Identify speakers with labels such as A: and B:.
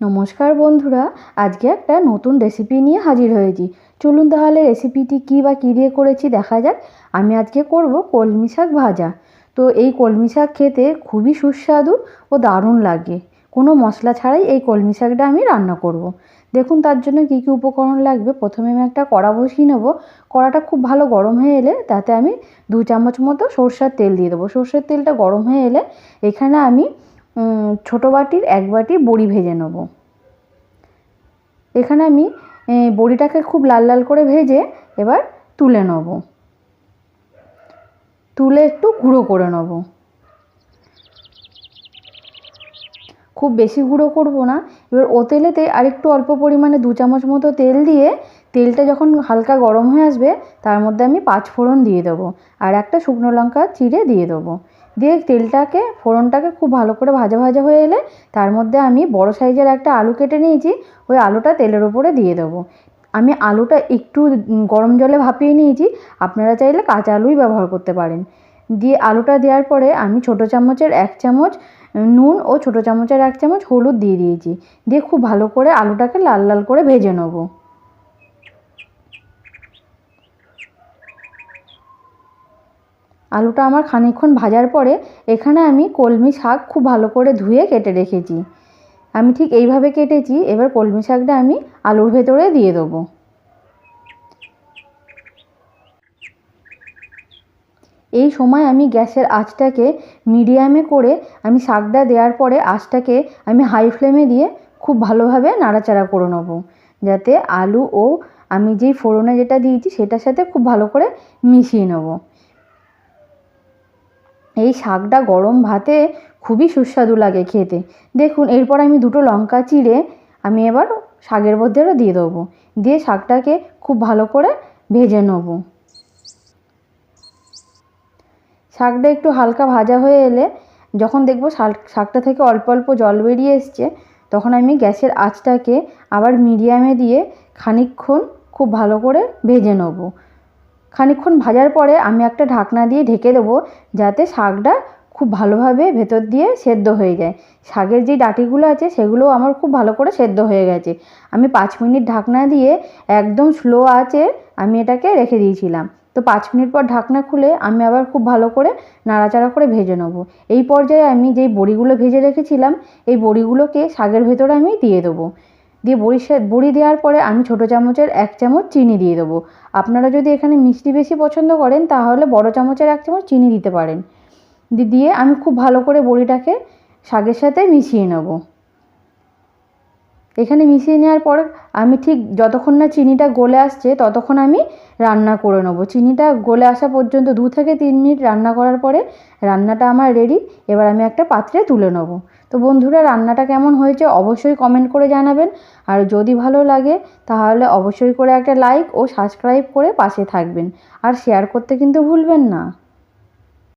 A: নমস্কার বন্ধুরা, আজকে একটা নতুন রেসিপি নিয়ে হাজির হয়েছি। চলুন তাহলে রেসিপিটি কী দিয়ে করেছি দেখা যাক। আমি আজকে করব কলমি শাক ভাজা। তো এই কলমি শাক খেতে খুবই সুস্বাদু ও দারুণ লাগে। কোনো মশলা ছাড়াই এই কলমি শাকটা আমি রান্না করব। দেখুন তার জন্য কী কী উপকরণ লাগবে। প্রথমে আমি একটা কড়া বসিয়ে নেব। কড়াটা খুব ভালো গরম হয়ে এলে তাতে আমি 2 চামচ মতো সরষের তেল দিয়ে দেবো। সরষের তেলটা গরম হয়ে এলে এখানে আমি ছোটো বাটির 1 বাটি বড়ি ভেজে নেব। এখানে আমি বড়িটাকে খুব লাল লাল করে ভেজে এবার তুলে নেব। তুলে একটু গুঁড়ো করে নেব। খুব বেশি গুঁড়ো করব না। এবার ও তেলেতে আরেকটু অল্প পরিমাণে 2 চামচ মতো তেল দিয়ে তেলটা যখন হালকা গরম হয়ে আসবে তার মধ্যে আমি 5 ফোড়ন দিয়ে দেবো আর একটা শুকনো লঙ্কা চিড়ে দিয়ে দেবো। দিয়ে তেলটাকে ফোড়নটাকে খুব ভালো করে ভাজা ভাজা হয়ে এলে তার মধ্যে আমি বড় সাইজের একটা আলু কেটে নিয়েছি, ওই আলুটা তেলের উপরে দিয়ে দেবো। আমি আলুটা একটু গরম জলে ভাপিয়ে নিয়েছি, আপনারা চাইলে কাঁচা আলুই ব্যবহার করতে পারেন। দিয়ে আলুটা দেওয়ার পরে আমি ছোটো চামচের 1 চামচ নুন ও ছোটো চামচের 1 চামচ হলুদ দিয়ে দিয়েছি। দিয়ে খুব ভালো করে আলুটাকে লাল লাল করে ভেজে নেব। আলুটা আমার খানিকক্ষণ ভাজার পরে এখানে আমি কলমি শাক খুব ভালো করে ধুয়ে কেটে রেখেছি। আমি ঠিক এইভাবে কেটেছি। এবার কলমি শাকটা আমি আলুর ভেতরে দিয়ে দেবো। এই সময় আমি গ্যাসের আঁচটাকে মিডিয়ামে করে আমি শাকটা দেওয়ার পরে আঁচটাকে আমি হাই ফ্লেমে দিয়ে খুব ভালোভাবে নাড়াচাড়া করে নেব, যাতে আলু ও আমি যেই ফোড়নে যেটা দিয়েছি সেটার সাথে খুব ভালো করে মিশিয়ে নেব। এই শাকটা গরম ভাতে খুবই সুস্বাদু লাগে খেতে। দেখুন এরপর আমি 2টো লঙ্কা চিড়ে আমি এবার শাকের মধ্যে দিয়ে দেবো। দিয়ে শাকটাকে খুব ভালো করে ভেজে নেব। শাকটা একটু হালকা ভাজা হয়ে এলে যখন দেখব শাকটা থেকে অল্প অল্প জল বেরিয়ে এসছে, তখন আমি গ্যাসের আঁচটাকে আবার মিডিয়ামে দিয়ে খানিকক্ষণ খুব ভালো করে ভেজে নেব। খানিকক্ষণ ভাজার পরে আমি একটা ঢাকনা দিয়ে ঢেকে দেবো, যাতে শাকটা খুব ভালোভাবে ভেতর দিয়ে সেদ্ধ হয়ে যায়। শাকের যে ডাঁটিগুলো আছে সেগুলোও আমার খুব ভালো করে সেদ্ধ হয়ে গেছে। আমি 5 মিনিট ঢাকনা দিয়ে একদম স্লো আঁচে আমি এটাকে রেখে দিয়েছিলাম। তো 5 মিনিট পর ঢাকনা খুলে আমি আবার খুব ভালো করে নাড়াচাড়া করে ভেজে নেব। এই পর্যায়ে আমি যেই বড়িগুলো ভেজে রেখেছিলাম এই বড়িগুলোকে শাকের ভেতরে আমি দিয়ে দেবো। দিয়ে বড়ি দেওয়ার পরে আমি ছোটো চামচের 1 চামচ চিনি দিয়ে দেবো। আপনারা যদি এখানে মিষ্টি বেশি পছন্দ করেন তাহলে বড় চামচের 1 চামচ চিনি দিতে পারেন। দিয়ে আমি খুব ভালো করে বড়িটাকে শাকের সাথে মিশিয়ে নেব। এখানে মিশিয়ে নেওয়ার পর আমি ঠিক যতক্ষণ না চিনিটা গলে আসছে ততক্ষণ আমি রান্না করে নেব। চিনিটা গলে আসা পর্যন্ত 2 থেকে 3 মিনিট রান্না করার পরে রান্নাটা আমার রেডি। এবার আমি একটা পাত্রে তুলে নেব। তো বন্ধুরা, রান্নাটা কেমন হয়েছে অবশ্যই কমেন্ট করে জানাবেন। আর যদি ভালো লাগে তাহলে অবশ্যই করে একটা লাইক ও সাবস্ক্রাইব করে পাশে থাকবেন। আর শেয়ার করতে কিন্তু ভুলবেন না।